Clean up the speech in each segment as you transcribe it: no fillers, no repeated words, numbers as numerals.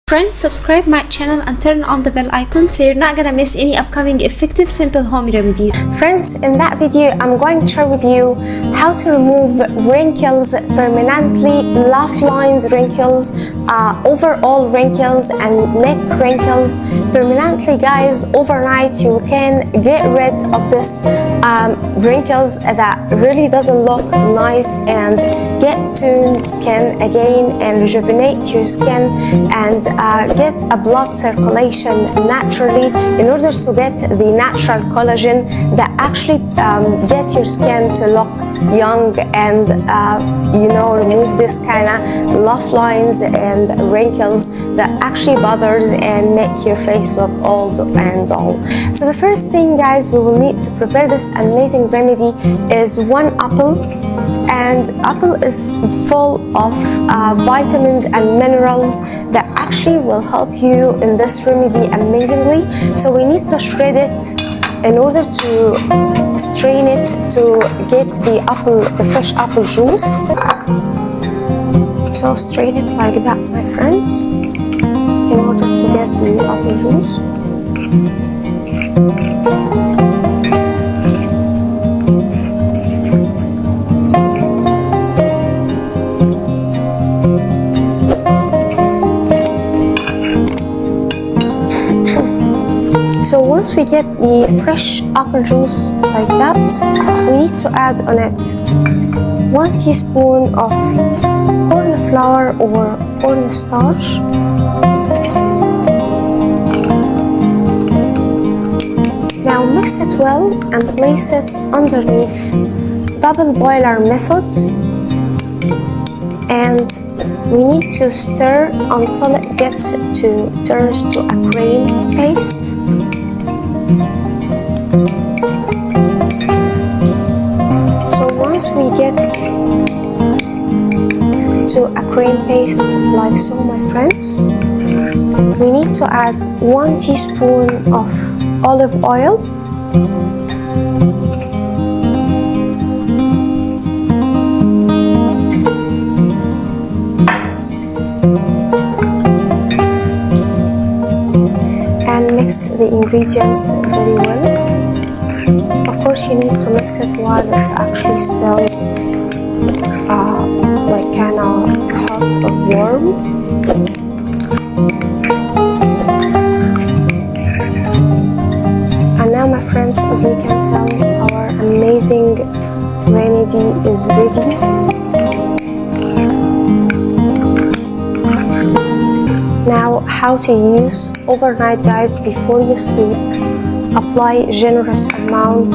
Friends, subscribe my channel and turn on the bell icon so you're not gonna miss any upcoming effective simple home remedies. Friends, in that video I'm going to share with you how to remove wrinkles permanently, laugh lines wrinkles, overall wrinkles and neck wrinkles permanently. Guys, overnight you can get rid of this wrinkles that really doesn't look nice and get tuned skin again and rejuvenate your skin and get a blood circulation naturally in order to get the natural collagen that actually get your skin to look young and remove this kind of laugh lines and wrinkles that actually bothers and make your face look old and dull. So the first thing, guys, we will need to prepare this amazing remedy is 1 apple. And apple is full of vitamins and minerals that actually will help you in this remedy amazingly. So we need to shred it in order to strain it to get the fresh apple juice. So strain it like that, my friends, in order to get the apple juice. So once we get the fresh apple juice like that, we need to add on it 1 teaspoon of corn flour or cornstarch, now mix it well and place it underneath double boiler method, and we need to stir until it turns to a cream paste. So once we get to a cream paste like so, my friends, we need to add 1 teaspoon of olive oil, and mix the ingredients very well. Of course, you need to mix it while it's actually still like kind of hot or warm. And now, my friends, as you can tell, our amazing remedy is ready. Now, how to use overnight, guys, before you sleep. Apply generous amount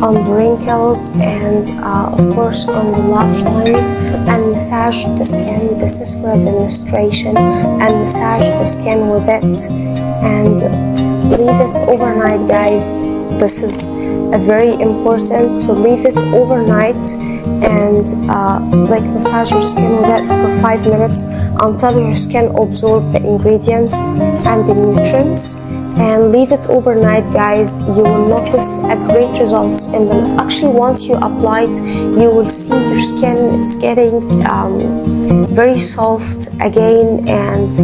on the wrinkles and of course on the laugh lines, and massage the skin. This is for a demonstration, and massage the skin with it and leave it overnight, guys. This is very important to leave it overnight and like massage your skin with it for 5 minutes until your skin absorbs the ingredients and the nutrients, and leave it overnight, guys. You will notice a great results in them. Actually, once you apply it, you will see your skin is getting very soft again and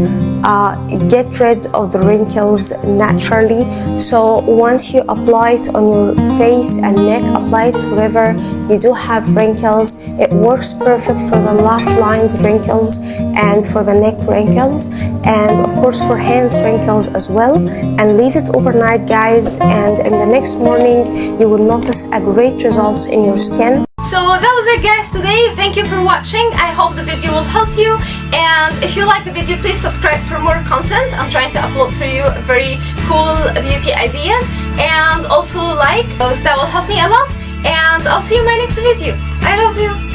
get rid of the wrinkles naturally. So once you apply it on your face and neck, apply it wherever you do have wrinkles. It works perfect for the laugh lines wrinkles and for the neck wrinkles, and of course for hands wrinkles as well. And leave it overnight, guys, and in the next morning you will notice a great results in your skin. So that was it, guys, today. Thank you for watching. I hope the video will help you, and if you like the video, please subscribe for more content. I'm trying to upload for you very cool beauty ideas, and also like those. That will help me a lot, and I'll see you in my next video. I love you.